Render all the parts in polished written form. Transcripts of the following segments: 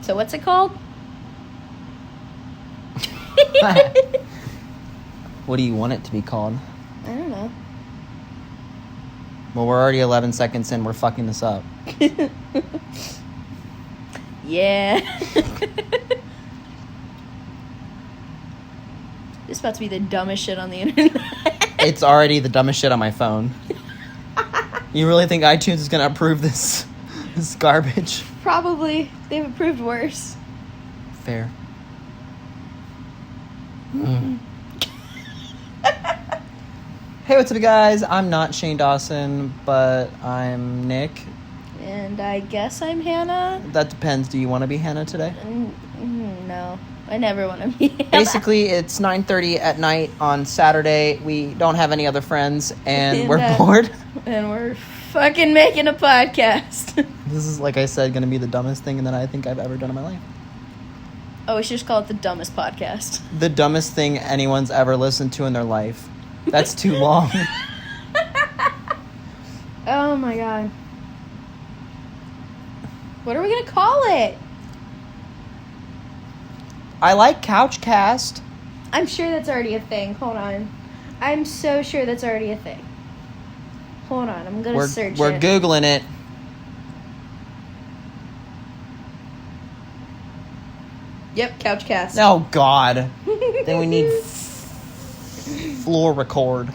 So what's it called? What do you want it to be called? I don't know. Well, we're already 11 seconds in. We're fucking this up. Yeah. This is about to be the dumbest shit on the internet. It's already the dumbest shit on my phone. You really think iTunes is going to approve this garbage? Probably. They've approved worse. Fair. Mm. Hey, what's up, guys? I'm not Shane Dawson, but I'm Nick. And I guess I'm Hannah. That depends. Do you want to be Hannah today? No. I never want to be Hannah. Basically, it's 9:30 at night on Saturday. We don't have any other friends, and we're bored. And we're fucking making a podcast. This is, like I said, going to be the dumbest thing that I think I've ever done in my life. Oh, we should just call it the dumbest podcast. The dumbest thing anyone's ever listened to in their life. That's too long. Oh my god. What are we going to call it? I like Couchcast. I'm sure that's already a thing. Hold on. I'm so sure that's already a thing. Hold on. I'm going to search We're it. Googling it. Yep, Couchcast. Oh, God. Then we need floor record.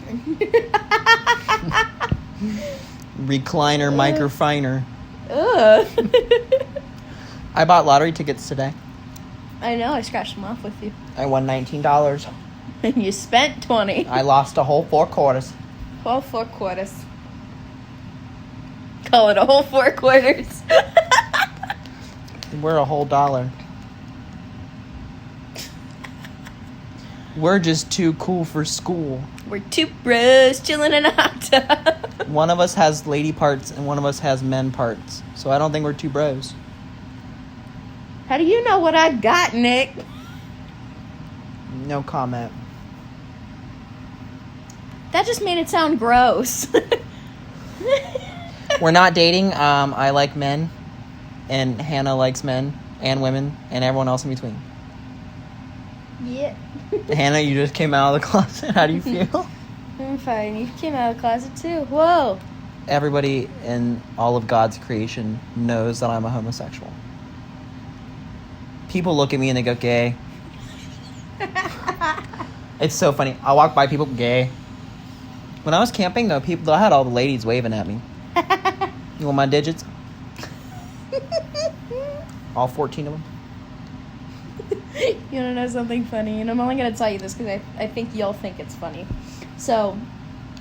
Recliner, microfiner. Ugh. I bought lottery tickets today. I know, I scratched them off with you. I won $19. And you spent 20. I lost a whole 4 quarters. Whole 4 quarters. Call it a whole 4 quarters. We're a whole $1. We're just too cool for school. We're 2 bros chilling in a hot tub. One of us has lady parts and one of us has men parts. So I don't think we're 2 bros. How do you know what I got, Nick? No comment. That just made it sound gross. We're not dating. I like men. And Hannah likes men and women and everyone else in between. Yeah. Hannah, you just came out of the closet. How do you feel? I'm fine. You came out of the closet too. Whoa. Everybody in all of God's creation knows that I'm a homosexual. People look at me and they go, gay. It's so funny. I walk by people, gay. When I was camping, though, I had all the ladies waving at me. You want my digits? All 14 of them. You want to know something funny? And I'm only going to tell you this because I think you'll think it's funny. So,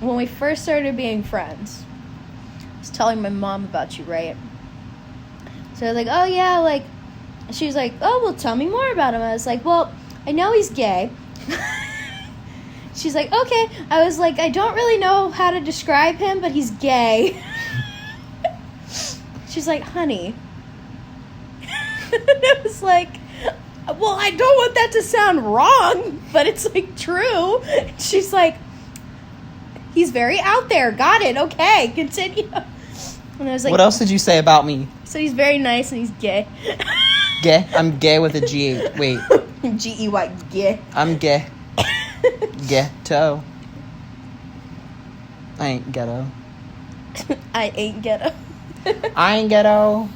when we first started being friends, I was telling my mom about you, right? So I was like, oh yeah, like, she was like, oh, well, tell me more about him. I was like, well, I know he's gay. She's like, okay. I was like, I don't really know how to describe him, but he's gay. She's like, honey. And I was like, well, I don't want that to sound wrong, but it's, like, true. She's like, he's very out there. Got it. Okay. Continue. And I was like, what else did you say about me? So he's very nice and he's gay. Gay? I'm gay with a G. Wait. G-E-Y, gay. I'm gay. Ghetto. I ain't ghetto. I ain't ghetto. I ain't ghetto.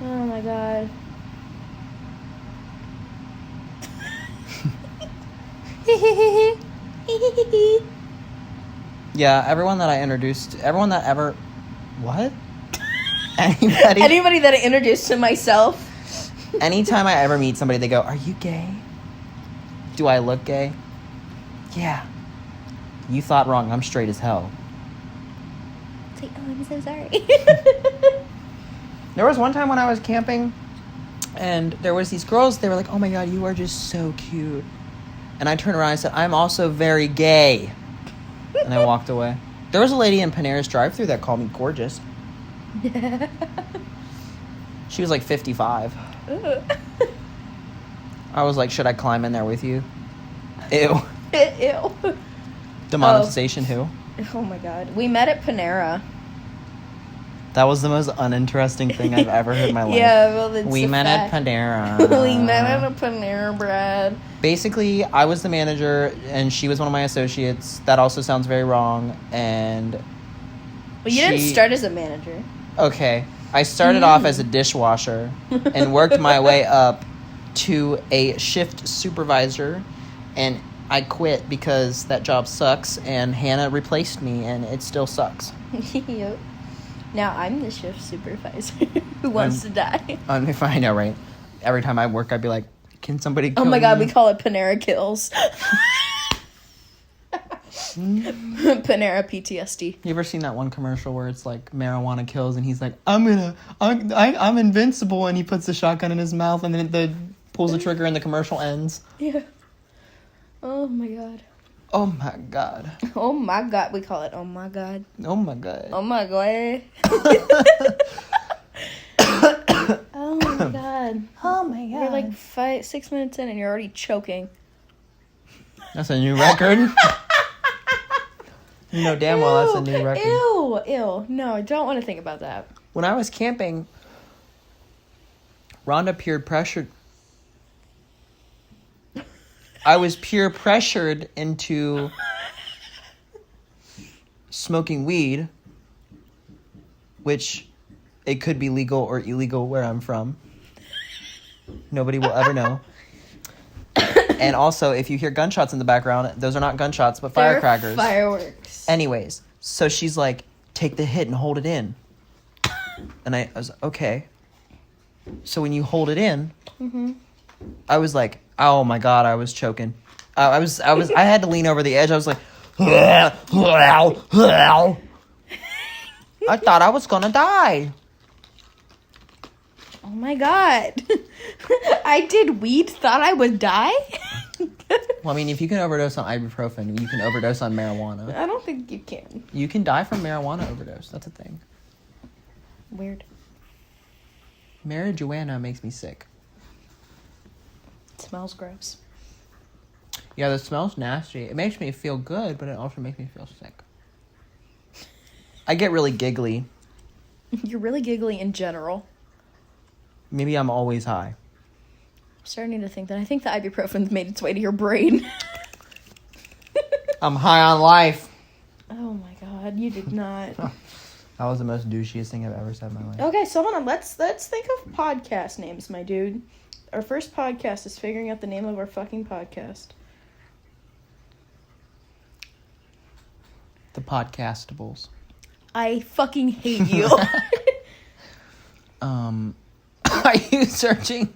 Oh my god. Yeah, everyone that ever... What? Anybody that I introduced to myself. Anytime I ever meet somebody, they go, are you gay? Do I look gay? Yeah. You thought wrong. I'm straight as hell. It's like, oh, I'm so sorry. There was one time when I was camping, and there was these girls, they were like, oh my god, you are just so cute. And I turned around and I said, I'm also very gay. And I walked away. There was a lady in Panera's drive-thru that called me gorgeous. She was like 55. I was like, should I climb in there with you? Ew. Ew. Demonetization, who? Oh my god. We met at Panera. That was the most uninteresting thing I've ever heard in my life. Yeah, well, it's We a met fact. at Panera. We met at a Panera Bread. Basically, I was the manager, and she was one of my associates. That also sounds very wrong. And Well, you didn't she- start as a manager. okay, I started off as a dishwasher and worked my way up to a shift supervisor, and I quit because that job sucks, and Hannah replaced me, and it still sucks. Yep. Now I'm the shift supervisor who wants to die. If I know, right? Every time I work, I'd be like, "Can somebody?" Oh kill my god, me?" we call it Panera Kills. Panera PTSD. You ever seen that one commercial where it's like marijuana kills, and he's like, I'm invincible," and he puts the shotgun in his mouth, and then pulls the trigger, and the commercial ends. Yeah. Oh my god. Oh my god. Oh my god, we call it oh my god. Oh my god. Oh my god. Oh my god. Oh my god. You're like 6 minutes in and you're already choking. That's a new record. You know damn well that's a new record. Ew. No, I don't want to think about that. When I was camping, Rhonda peer pressured. I was peer pressured into smoking weed, which it could be legal or illegal where I'm from. Nobody will ever know. And also, if you hear gunshots in the background, those are not gunshots, but They're firecrackers. Fireworks. Anyways, so she's like, "Take the hit and hold it in." And I was okay. So when you hold it in, I was like, oh my god, I was choking. I had to lean over the edge. I was like, I thought I was gonna die. Oh my god. I did weed, thought I would die? Well, I mean, if you can overdose on ibuprofen, you can overdose on marijuana. I don't think you can. You can die from marijuana overdose. That's a thing. Weird. Marijuana makes me sick. It smells gross. Yeah, the smell's nasty. It makes me feel good, but it also makes me feel sick. I get really giggly. You're really giggly in general. Maybe I'm always high. I'm starting to think that I think the ibuprofen's made its way to your brain. I'm high on life. Oh my god, you did not. That was the most douchiest thing I've ever said in my life. Okay, so hold on. Let's think of podcast names, my dude. Our first podcast is figuring out the name of our fucking podcast. The Podcastables. I fucking hate you. Are you searching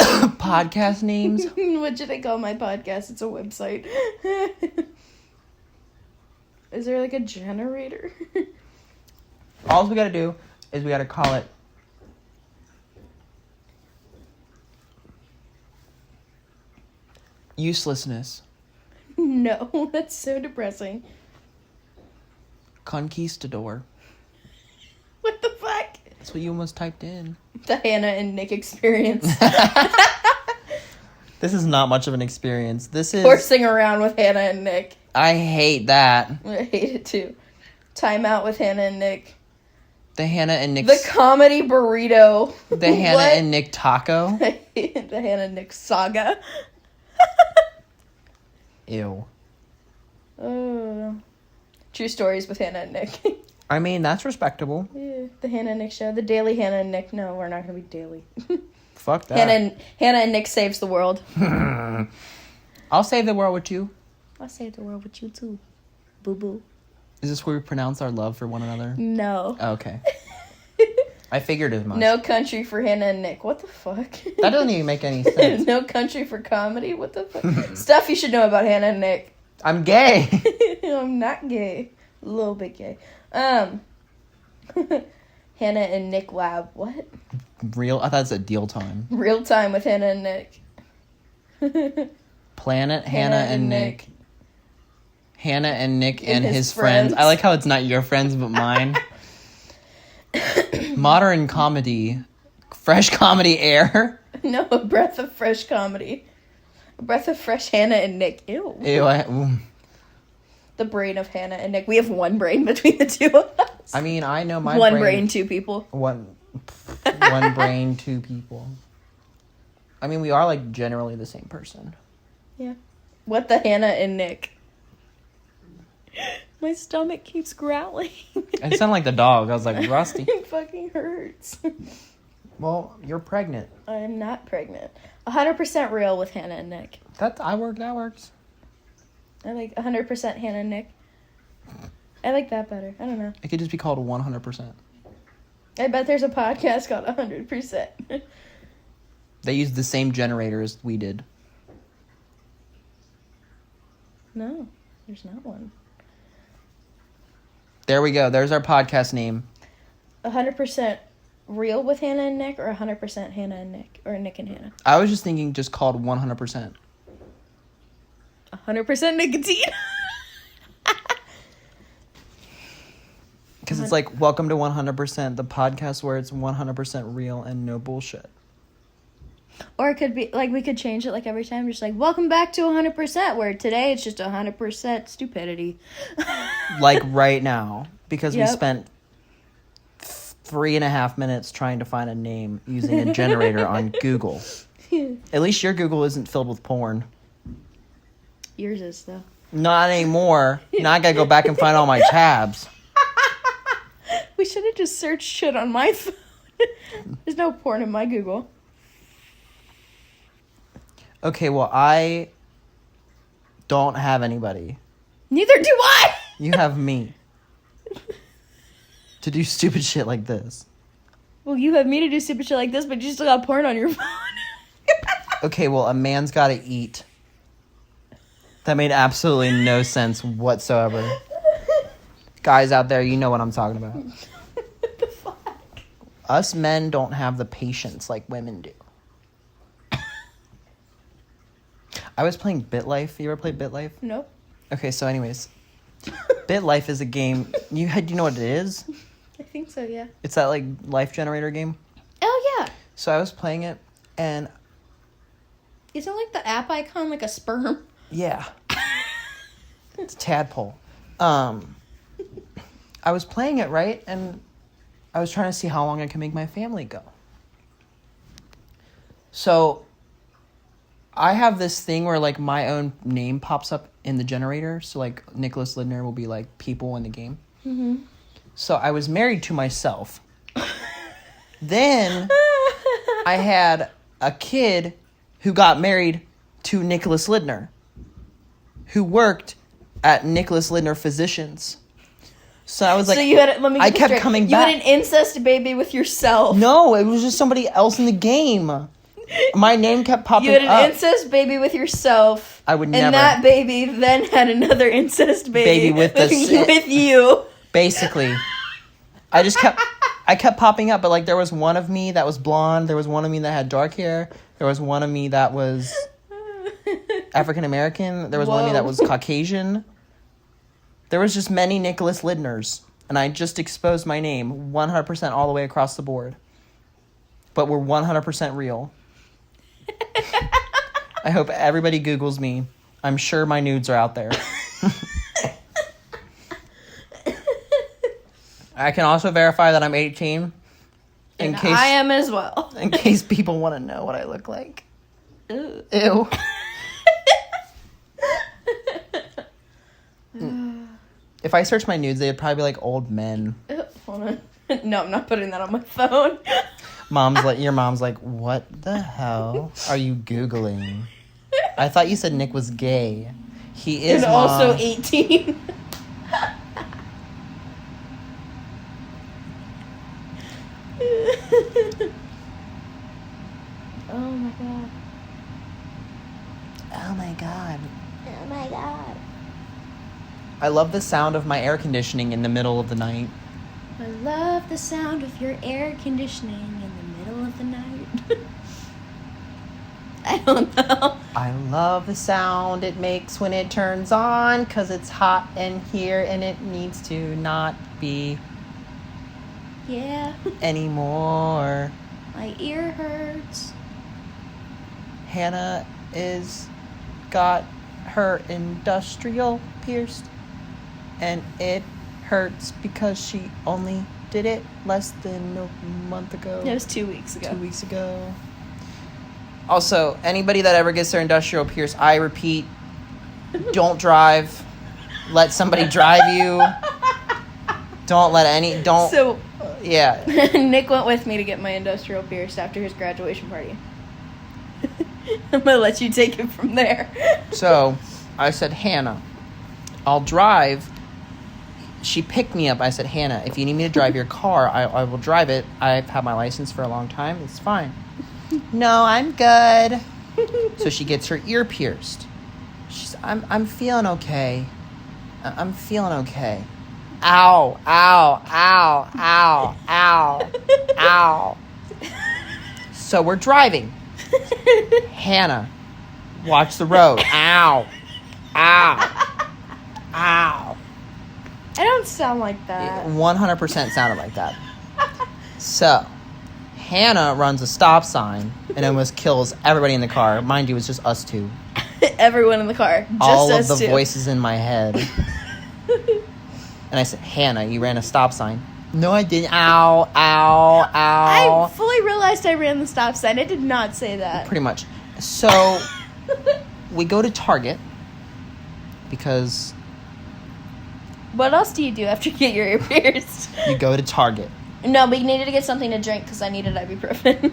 podcast names? What should I call my podcast? It's a website. Is there like a generator? All we gotta do is we gotta call it Uselessness. No, that's so depressing. Conquistador. What the fuck? That's what you almost typed in. The Hannah and Nick experience. This is not much of an experience. This is... Horsing around with Hannah and Nick. I hate that. I hate it too. Time out with Hannah and Nick. The Hannah and Nick... The comedy burrito. The Hannah What? and Nick taco. The Hannah and Nick saga. Ew. True stories with Hannah and Nick. I mean, that's respectable. Yeah, the Hannah and Nick show. The daily Hannah and Nick. No, we're not going to be daily. Fuck that. Hannah and Nick saves the world. I'll save the world with you. I'll save the world with you too. Boo boo. Is this where we pronounce our love for one another? No. Oh, okay. I figured as much. No country for Hannah and Nick. What the fuck? That doesn't even make any sense. No country for comedy? What the fuck? Stuff you should know about Hannah and Nick. I'm gay. I'm not gay. A little bit gay. Hannah and Nick Lab. What? Real? I thought it's a deal time. Real time with Hannah and Nick. Planet Hannah and Nick. Hannah and Nick and his his friends. friends. I like how it's not your friends but mine. Modern comedy. Fresh comedy air. No, a breath of fresh comedy. A breath of fresh Hannah and Nick. Ew. Ew, the brain of Hannah and Nick. We have one brain between the two of us. I mean, I know my one brain, two people. One brain, two people. I mean, we are like generally the same person. Yeah. What the Hannah and Nick? My stomach keeps growling. It sounded like the dog. I was like, Rusty. It fucking hurts. Well, you're pregnant. I am not pregnant. 100% real with Hannah and Nick. That works. I like 100% Hannah and Nick. I like that better. I don't know. It could just be called 100%. I bet there's a podcast called 100%. They used the same generator as we did. No, there's not one. There we go. There's our podcast name. 100% real with Hannah and Nick, or 100% Hannah and Nick, or Nick and Hannah? I was just thinking just called 100%. 100% nicotine. Because it's like, welcome to 100%, the podcast where it's 100% real and no bullshit. Or it could be, like, we could change it, like, every time. Just like, welcome back to 100%, where today it's just 100% stupidity. Like right now. Because we Yep. spent 3.5 minutes trying to find a name using a generator on Google. At least your Google isn't filled with porn. Yours is, though. Not anymore. Now I gotta go back and find all my tabs. We should have just searched shit on my phone. There's no porn in my Google. Okay, well, I don't have anybody. Neither do I! You have me. To do stupid shit like this. Well, you have me to do stupid shit like this, but you still got porn on your phone. Okay, well, a man's gotta eat. That made absolutely no sense whatsoever. Guys out there, you know what I'm talking about. What the fuck? Us men don't have the patience like women do. I was playing BitLife. You ever played BitLife? Nope. Okay, so anyways. BitLife is a game. Do you know what it is? I think so, yeah. It's that like life generator game. Oh, yeah. So I was playing it and Isn't like the app icon like a sperm? yeah. It's a tadpole. I was playing it, right? And I was trying to see how long I could make my family go. So I have this thing where like my own name pops up in the generator. So like Nicholas Lindner will be like people in the game. Mm-hmm. So I was married to myself. Then I had a kid who got married to Nicholas Lindner, who worked at Nicholas Lindner Physicians. So I was like, so you had, let me get I this kept straight. coming You back. had an incest baby with yourself. No, it was just somebody else in the game. My name kept popping You had an up. incest baby with yourself. I would never. And that baby then had another incest baby With you. Basically. I kept popping up, but like there was one of me that was blonde, there was one of me that had dark hair, there was one of me that was African American, there was one of me that was Caucasian. There was just many Nicholas Lindners, and I just exposed my name 100% all the way across the board. But we're 100% real. I hope everybody Googles me. I'm sure my nudes are out there. I can also verify that I'm 18. And I am as well. In case people want to know what I look like. Ew. Ew. If I search my nudes, they'd probably be like old men. Hold on. No, I'm not putting that on my phone. Your mom's like, what the hell are you Googling? I thought you said Nick was gay. He is, and Mom. also 18. Oh my god. Oh my god. Oh my god. I love the sound of my air conditioning in the middle of the night. I love the sound of your air conditioning in the middle of the night. I don't know. I love the sound it makes when it turns on, 'cause it's hot in here and it needs to not be Yeah. anymore. My ear hurts. Hannah got her industrial pierced. and it hurts because she only did it less than a month ago. It was 2 weeks ago. 2 weeks ago. Also, anybody that ever gets their industrial pierce, I repeat, don't drive. Let somebody drive you. So, yeah. Nick went with me to get my industrial pierced after his graduation party. I'm going to let you take it from there. So, I said, Hannah, I'll drive. She picked me up. I said, Hannah, if you need me to drive your car, I will drive it. I've had my license for a long time. It's fine. No, I'm good. So she gets her ear pierced. She's, I'm feeling okay. I'm feeling okay. Ow, ow, ow, ow, ow, ow. So we're driving. Hannah, watch the road. Ow, ow, ow. I don't sound like that. 100% sounded like that. So, Hannah runs a stop sign and almost kills everybody in the car. Mind you, it's just us two. Everyone in the car. Just All of us the two. voices in my head. And I said, Hannah, you ran a stop sign. No, I didn't. Ow, ow, ow. I fully realized I ran the stop sign. I did not say that. Pretty much. So, we go to Target because What else do you do after you get your ear pierced? you go to Target. No, we needed to get something to drink because I needed ibuprofen.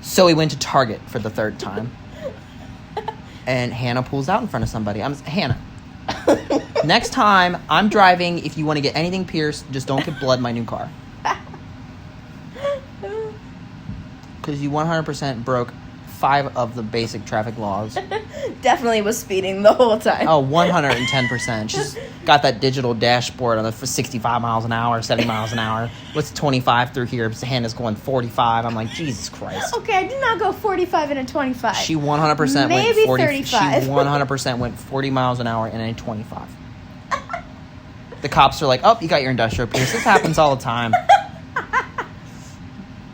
So we went to Target for the third time. And Hannah pulls out in front of somebody. Hannah, next time I'm driving, if you want to get anything pierced, just don't get blood in my new car. Because you 100% broke 5 of the basic traffic laws. Definitely was speeding the whole time. Oh, 110%. She's got that digital dashboard on for 65 miles an hour, 70 miles an hour. What's 25 through here? Hannah's going 45. I'm like, Jesus Christ. Okay, I did not go 45 and a 25. She 100% Maybe went 40. 35. She 100% went 40 miles an hour in a 25. The cops are like, "Oh, you got your industrial pierce. This happens all the time.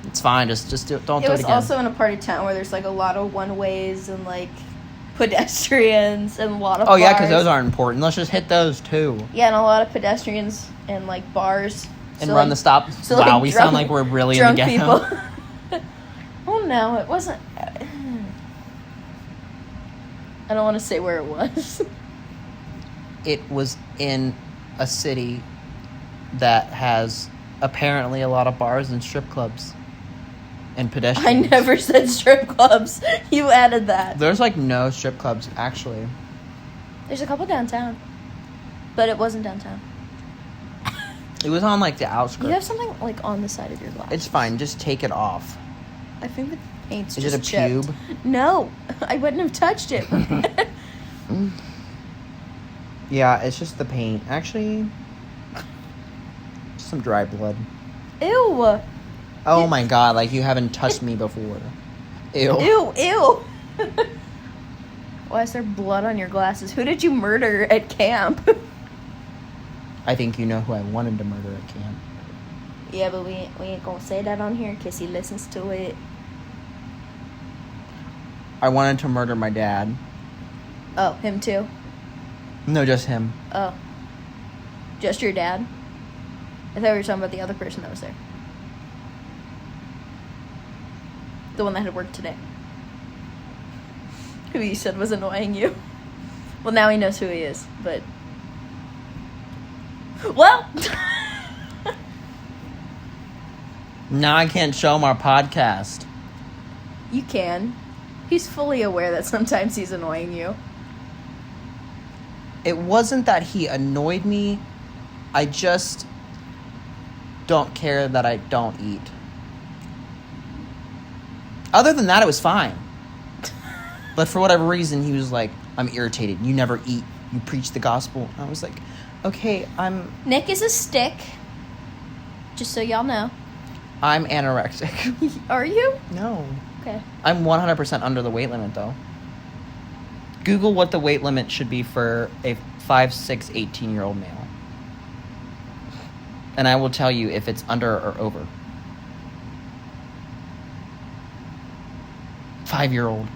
It's fine. Just don't do It it was again." also in a part of town where there's like a lot of one-ways and like pedestrians and a lot of Oh yeah, because bars. those aren't important. Let's just hit those too Yeah, and a lot of pedestrians and like bars. and So, run like, the stop. so, Wow, like, we drunk- sound like we're really in drunk the ghetto. people. Oh no, it wasn't. I don't want to say where it was. It was in a city that has apparently a lot of bars and strip clubs and I pedestrians. never said strip clubs. You added that. There's like no strip clubs actually. There's a couple downtown, but it wasn't downtown. It was on like the outskirts. You have something like on the side of your glass. It's fine. Just take it off. I think the paint's Is just it a chipped. pube? No, I wouldn't have touched it. Yeah, it's just the paint. Actually, some dry blood. Ew. Oh my god, like you haven't touched me before. Ew. Ew, ew. Why is there blood on your glasses? Who did you murder at camp? I think you know who I wanted to murder at camp. Yeah, but we ain't gonna say that on here in case he listens to it. I wanted to murder my dad. Oh, him too? No, just him. Oh. Just your dad? I thought we were talking about the other person that was there. The one that had worked today. Who you said was annoying you. Well, now he knows who he is, but... Well! Now I can't show him our podcast. You can. He's fully aware that sometimes he's annoying you. It wasn't that he annoyed me. I just don't care that I don't eat. Other than that, it was fine. But for whatever reason, he was like, I'm irritated. You never eat. You preach the gospel. And I was like, okay, I'm Nick is a stick. Just so y'all know. anorexic. Are you? No. Okay. I'm 100% under the weight limit, though. Google what the weight limit should be for a 5'6", 18-year-old male. And I will tell you if it's under or over. 5-year-old.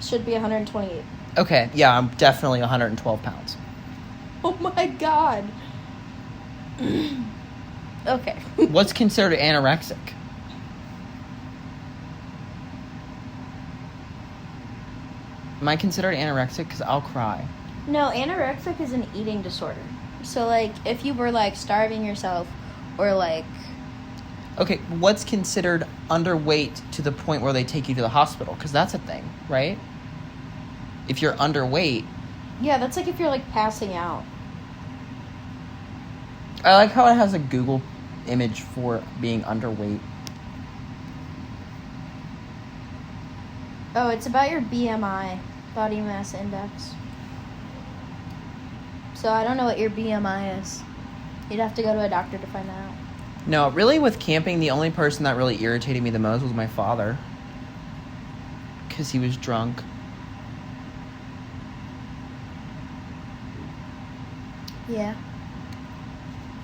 should be 128. Okay, yeah, I'm definitely 112 pounds. Oh my god. Okay. What's considered anorexic? Am I considered anorexic? Because I'll cry. No, anorexic is an eating disorder. So, like, if you were, like, starving yourself or, like... Okay, what's considered underweight to the point where they take you to the hospital? Because that's a thing, right? If you're underweight... Yeah, that's like if you're, like, passing out. I like how it has a Google image for being underweight. Oh, it's about your BMI, body mass index. So I don't know what your BMI is. You'd have to go to a doctor to find that out. No, really with camping, the only person that really irritated me the most was my father. Because he was drunk. Yeah.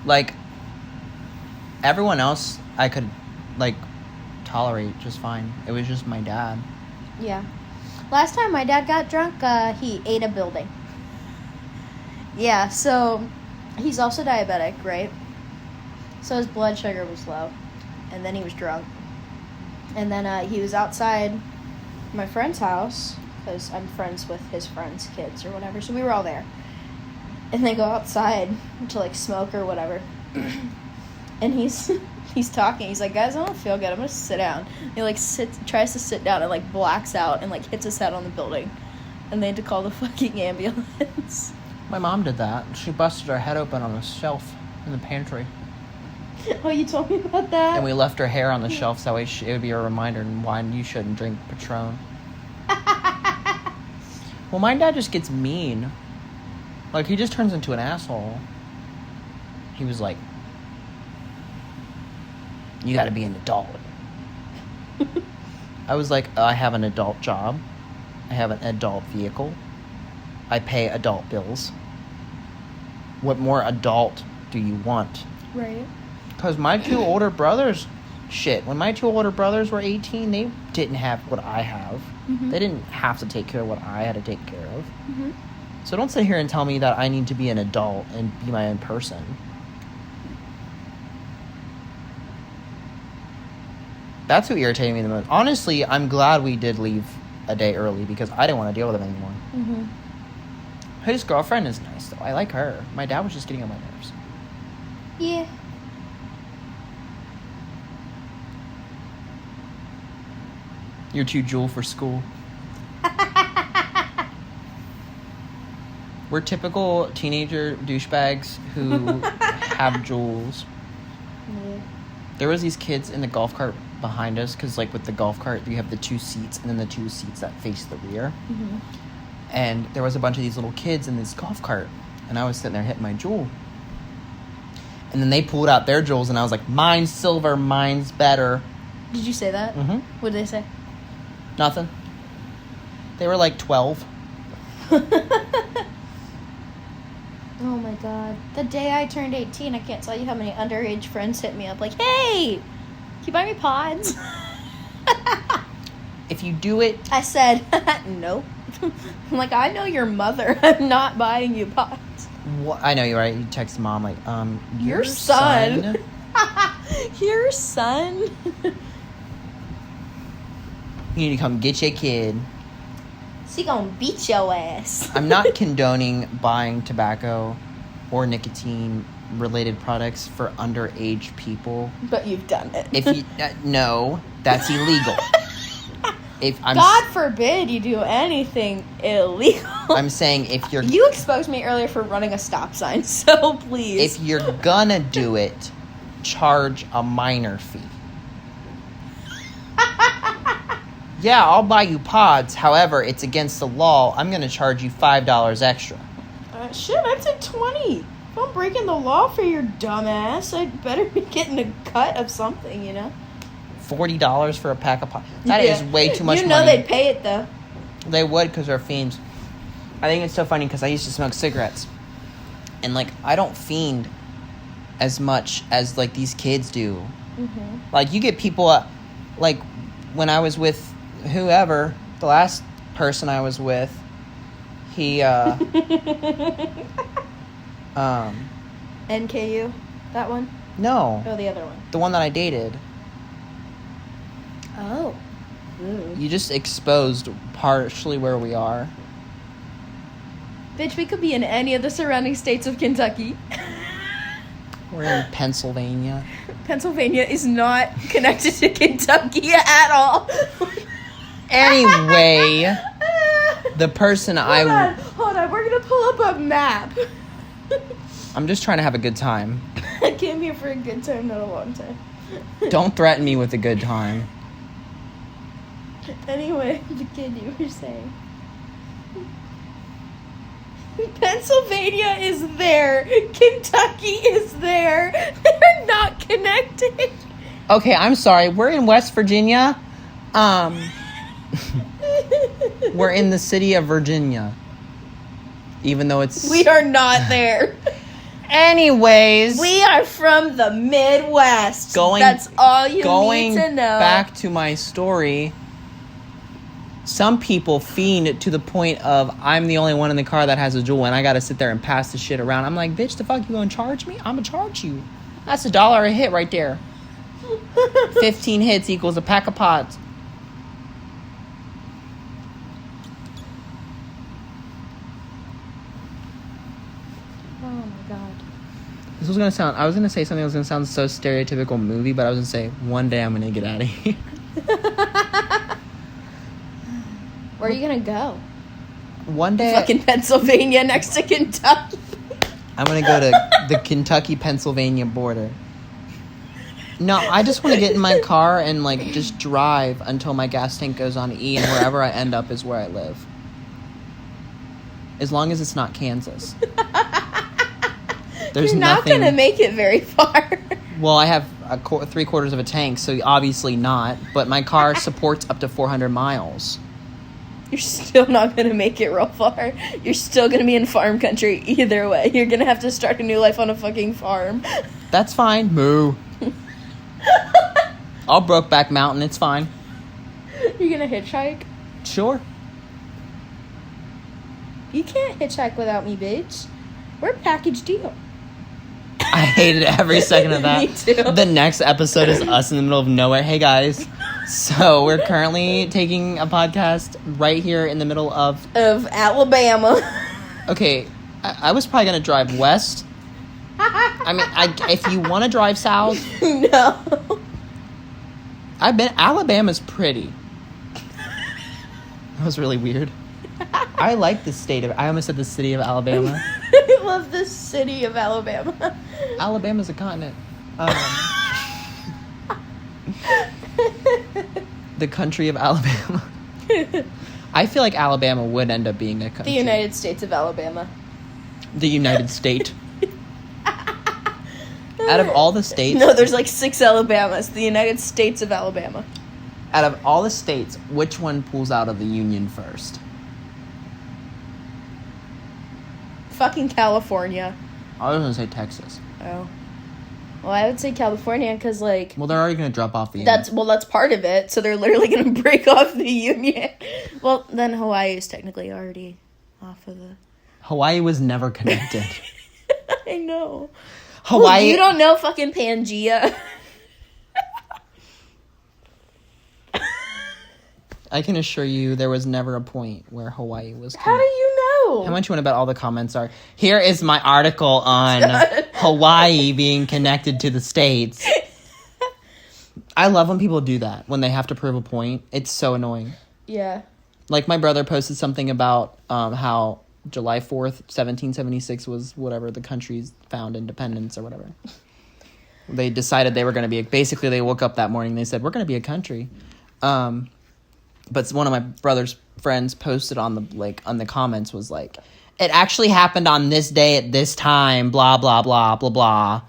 Like, everyone else I could, like, tolerate just fine. It was just my dad. Yeah. Last time my dad got drunk, he ate a building. Yeah, so he's also diabetic, right? So his blood sugar was low. And then he was drunk. And then he was outside my friend's house, because I'm friends with his friends' kids or whatever. So we were all there. And they go outside to, like, smoke or whatever. And he's talking. He's like, guys, I don't feel good. I'm going to sit down. And he, like, tries to sit down and, like, blacks out and, like, hits his head on the building. And they had to call the fucking ambulance. My mom did that. She busted her head open on a shelf in the pantry. Oh, you told me about that? And we left her hair on the shelf so that way it would be a reminder and why you shouldn't drink Patron. Well, my dad just gets mean. Like, he just turns into an asshole. He was like, you gotta be an adult. I was like, I have an adult job. I have an adult vehicle. I pay adult bills. What more adult do you want? Right. Because my two older brothers, when my two older brothers were 18, they didn't have what I have. Mm-hmm. They didn't have to take care of what I had to take care of. Mm-hmm. So don't sit here and tell me that I need to be an adult and be my own person. That's who irritated me the most. Honestly, I'm glad we did leave a day early because I didn't want to deal with him anymore. Mm-hmm. His girlfriend is nice, though. I like her. My dad was just getting on my nerves. Yeah. You're too Jewel for school. We're typical teenager douchebags who have jewels. Yeah. There was these kids in the golf cart behind us because, like, with the golf cart, you have the two seats and then the two seats that face the rear. Mm-hmm. And there was a bunch of these little kids in this golf cart, and I was sitting there hitting my jewel. And then they pulled out their jewels, and I was like, mine's silver, mine's better. Did you say that? Mm-hmm. What did they say? Nothing. They were like 12. Oh my god. The day I turned 18, I can't tell you how many underage friends hit me up like, hey, can you buy me pods? If you do it... I said, nope. I'm like, I know your mother. I'm not buying you pods. What? I know you're right. You text mom like, Your son. Your son? You need to come get your kid. She gonna beat your ass. I'm not condoning buying tobacco or nicotine-related products for underage people. But you've done it. If you no, that's illegal. If I'm God forbid you do anything illegal. I'm saying if you're You exposed me earlier for running a stop sign, so please. if you're gonna do it, charge a minor fee. Yeah, I'll buy you pods. However, it's against the law. I'm going to charge you $5 extra. Shit, I said 20. If I'm breaking the law for your dumb ass, I'd better be getting a cut of something, you know? $40 for a pack of pods. That is way too much money. You know they'd pay it, though. They would because they're fiends. I think it's so funny because I used to smoke cigarettes. And, like, I don't fiend as much as, like, these kids do. Mm-hmm. Like, you get people, like, when I was with whoever the last person I was with, he NKU, that one? no, Oh, the other one. the one that I dated. Oh. Ooh. You just exposed partially where we are. Bitch, we could be in any of the surrounding states of Kentucky. We're in Pennsylvania. Pennsylvania is not connected to Kentucky at all. Anyway, the person Hold on, we're gonna pull up a map. I'm just trying to have a good time. I came here for a good time, not a long time. Don't threaten me with a good time. Anyway, the kid you were saying. Pennsylvania is there. Kentucky is there. They're not connected. Okay, I'm sorry. We're in West Virginia. We're in the city of Virginia. Even though it's... We are not there. Anyways. We are from the Midwest. That's all you need to know. Going back to my story, some people fiend to the point of, I'm the only one in the car that has a Juul, and I gotta sit there and pass the shit around. I'm like, bitch, the fuck you gonna charge me? I'm gonna charge you. That's $1 a hit right there. 15 hits equals a pack of pods. Oh my god. This was gonna sound, I was gonna say something that was gonna sound so stereotypical movie, but I was gonna say, one day I'm gonna get out of here. Where are you gonna go? One day... Fucking Pennsylvania next to Kentucky. I'm gonna go to the Kentucky-Pennsylvania border. No, I just want to get in my car and, like, just drive until my gas tank goes on E, and wherever I end up is where I live. As long as it's not Kansas. There's You're not nothing... gonna make it very far. Well, I have 3/4 of a tank, so obviously not. But my car supports up to 400 miles. You're still not gonna make it real far. You're still gonna be in farm country either way. You're gonna have to start a new life on a fucking farm. That's fine. Moo. I'll Brokeback Mountain. It's fine. You're gonna hitchhike? Sure. You can't hitchhike without me, bitch. We're a package deal. I hated every second of that. Me too. The next episode is us in the middle of nowhere. Hey, guys. So we're currently taking a podcast right here in the middle of Alabama. Okay, I was probably going to drive west. I mean, if you want to drive south. No. Alabama's pretty. That was really weird. I like the state of... I almost said the city of Alabama. I love the city of Alabama. Alabama's a continent. The country of Alabama. I feel like Alabama would end up being a country. The United States of Alabama. The United State. Out of all the states... No, there's like 6 Alabamas. The United States of Alabama. Out of all the states, which one pulls out of the Union first? Fucking California. I was going to say Texas. Oh. Well, I would say California because, like... Well, they're already going to drop off the Union. That's part of it. So they're literally going to break off the Union. Well, then Hawaii is technically already off of the... Hawaii was never connected. I know. Hawaii... Well, you don't know fucking Pangea. I can assure you there was never a point where Hawaii was connected. How do you know? How much you want to bet all the comments are? Here is my article on Hawaii being connected to the States. I love when people do that, when they have to prove a point. It's so annoying. Yeah. Like, my brother posted something about how July 4th, 1776 was whatever the country's found independence or whatever. They decided they were going to be... Basically, they woke up that morning and they said, we're going to be a country. But one of my brother's friends posted on the comments was like, it actually happened on this day at this time, blah, blah, blah, blah, blah.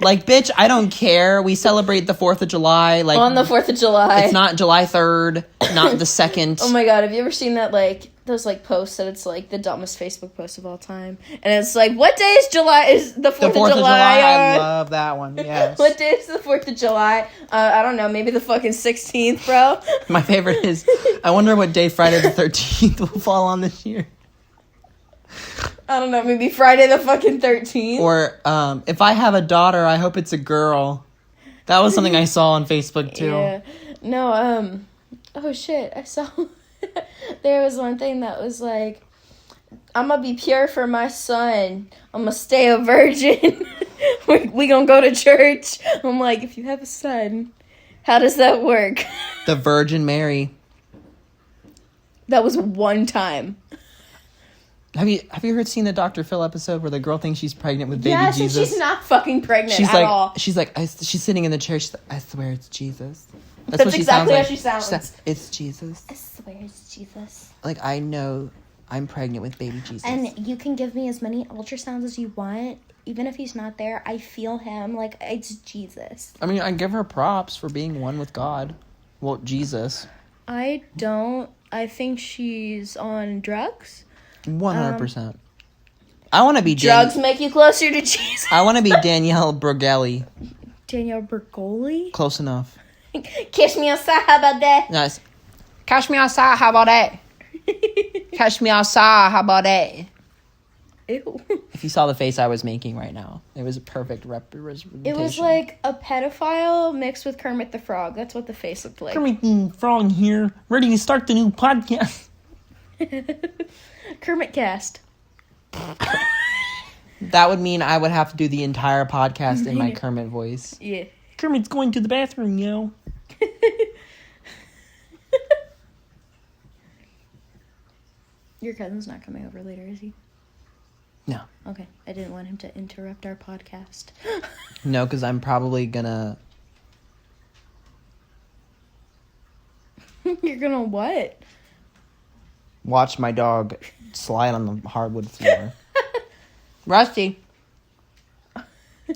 Like, bitch, I don't care. We celebrate the 4th of July. Like, on the 4th of July. It's not July 3rd, not the 2nd. Oh my god, have you ever seen that, like, those like posts that it's like the dumbest Facebook post of all time, and it's like, what day is July? Is the 4th The 4th of July. I on? love that one. Yes. What day is the 4th of July? I don't know. Maybe the fucking 16th, bro. My favorite is, I wonder what day Friday the 13th will fall on this year. I don't know. Maybe Friday the fucking 13th. Or if I have a daughter, I hope it's a girl. That was something I saw on Facebook too. Yeah. No. Oh shit! I saw. There was one thing that was like, I'm gonna be pure for my son. I'm gonna stay a virgin. we gonna go to church. I'm like, if you have a son, how does that work? The Virgin Mary. That was one time. Have you seen the Dr. Phil episode where the girl thinks she's pregnant with baby Yes, Jesus? and she's not fucking pregnant She's at like, all. she's sitting in the chair. She's like, I swear it's Jesus. That's what she exactly how sounds like. she sounds. Says, it's Jesus. I swear it's Jesus. Like, I know I'm pregnant with baby Jesus. And you can give me as many ultrasounds as you want. Even if he's not there, I feel him. Like, it's Jesus. I mean, I give her props for being one with God. Well, Jesus. I don't. I think she's on drugs. 100%. I want to be Drugs make you closer to Jesus. I want to be Danielle Bergelli. Danielle Bergoli? Close enough. Kiss me outside, how about that? Nice. Catch me outside, how about that? Catch me outside, how about that? Ew. If you saw the face I was making right now, it was a perfect representation. It was like a pedophile mixed with Kermit the Frog. That's what the face looked like. Kermit the Frog here, ready to start the new podcast. Kermit cast. That would mean I would have to do the entire podcast in my Kermit voice. Yeah. Kermit's going to the bathroom, yo. Your cousin's not coming over later, is he? No. Okay. I didn't want him to interrupt our podcast. No, because I'm probably gonna... You're gonna what? watch my dog slide on the hardwood floor. Rusty.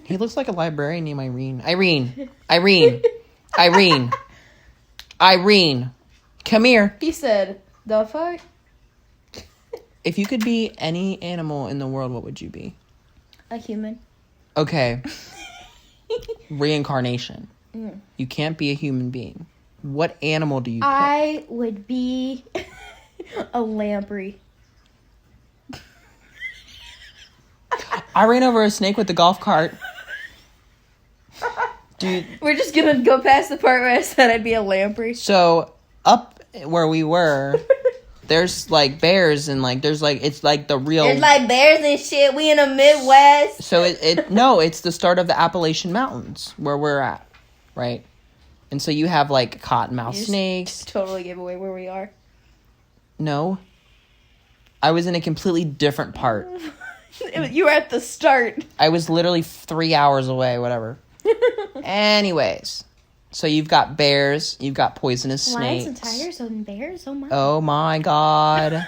He looks like a librarian named Irene. Irene. Come here. He said, the fuck? If you could be any animal in the world, what would you be? A human. Okay. Reincarnation. You can't be a human being. What animal do you pick? I would be a lamprey. I ran over a snake with the golf cart. Dude. We're just gonna go past the part where I said I'd be a lamprey. So, up where we were, there's, like, bears and, like, there's, like, it's, like, the real... There's, like, bears and shit. We in the Midwest. So, it's the start of the Appalachian Mountains where we're at, right? And so you have, like, cottonmouth snakes. Totally gave away where we are. No. I was in a completely different part. You were at the start. I was literally 3 hours away, whatever. Anyways. So you've got bears. You've got poisonous snakes. Lions and tigers and bears? Oh, my. Oh, my God.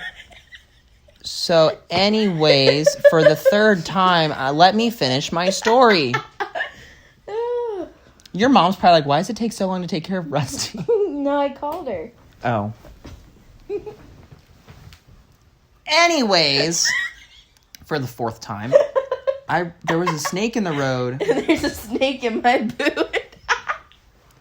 So, anyways, for the third time, let me finish my story. Your mom's probably like, why does it take so long to take care of Rusty? No, I called her. Oh. Anyways, for the fourth time, there was a snake in the road. And there's a snake in my boot.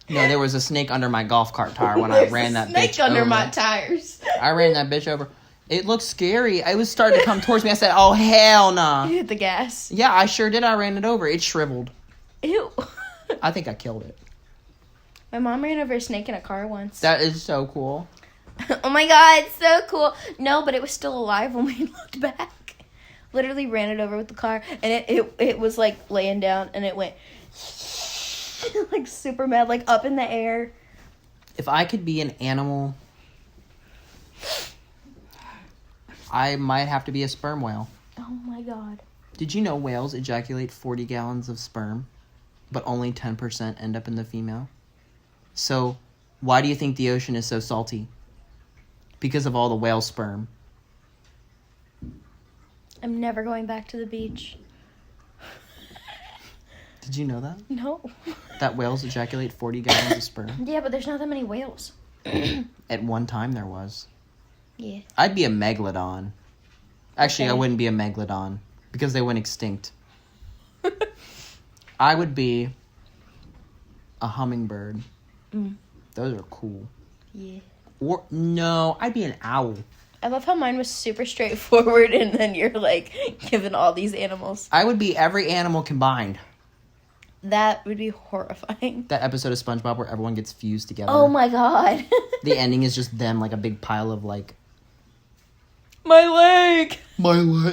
No, there was a snake under my golf cart tire when I ran that bitch over. Snake under my tires. I ran that bitch over. It looked scary. It was starting to come towards me. I said, oh, hell nah. You hit the gas. Yeah, I sure did. I ran it over. It shriveled. Ew. I think I killed it. My mom ran over a snake in a car once. That is so cool. Oh my God, it's so cool. No, but it was still alive when we looked back. Literally ran it over with the car, and it was like laying down, and it went like super mad, like up in the air. If I could be an animal, I might have to be a sperm whale. Oh my God. Did you know whales ejaculate 40 gallons of sperm, but only 10% end up in the female? So, why do you think the ocean is so salty? Because of all the whale sperm. I'm never going back to the beach. Did you know that? No. That whales ejaculate 40 gallons of sperm? Yeah, but there's not that many whales. At one time there was. Yeah. I'd be a megalodon. Actually, I Okay. wouldn't be a megalodon because they went extinct. I would be a hummingbird. Mm. Those are cool. Yeah. Or no, I'd be an owl. I love how mine was super straightforward, and then you're like given all these animals. I would be every animal combined. That would be horrifying. That episode of SpongeBob where everyone gets fused together. Oh my god. The ending is just them, like a big pile of like. My leg.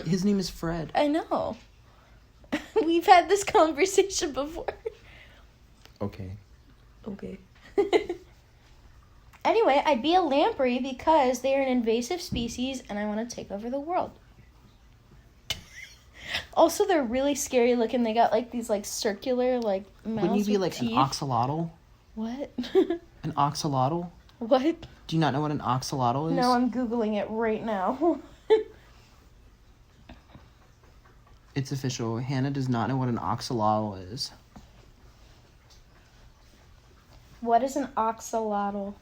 His name is Fred. I know. We've had this conversation before. Okay. Okay. Anyway, I'd be a lamprey because they are an invasive species and I want to take over the world. Also, they're really scary looking. They got like these like circular like mouths. Wouldn't you be with like teeth. an oxalotl? What? An oxalotl? What? Do you not know what an oxalotl is? No, I'm Googling it right now. It's official. Hannah does not know what an oxalotl is. What is an oxalotl?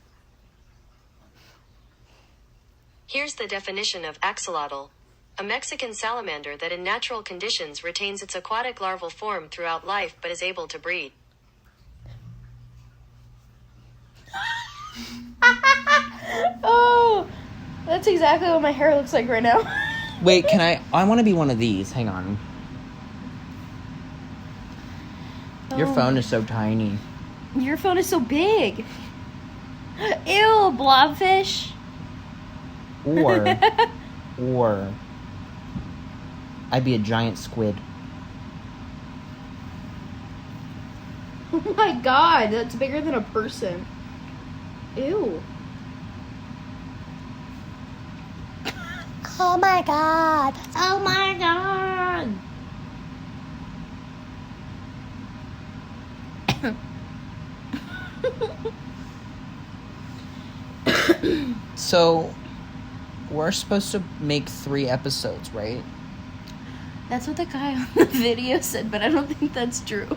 Here's the definition of axolotl. A Mexican salamander that in natural conditions retains its aquatic larval form throughout life but is able to breed. Oh, that's exactly what my hair looks like right now. Wait, I want to be one of these. Hang on. Your Oh. phone is so tiny. Your phone is so big. Ew, blobfish. Or I'd be a giant squid. Oh my god, that's bigger than a person. Ew. Oh my god. Oh my god. So, we're supposed to make 3 episodes, right? That's what the guy on the video said, but I don't think that's true.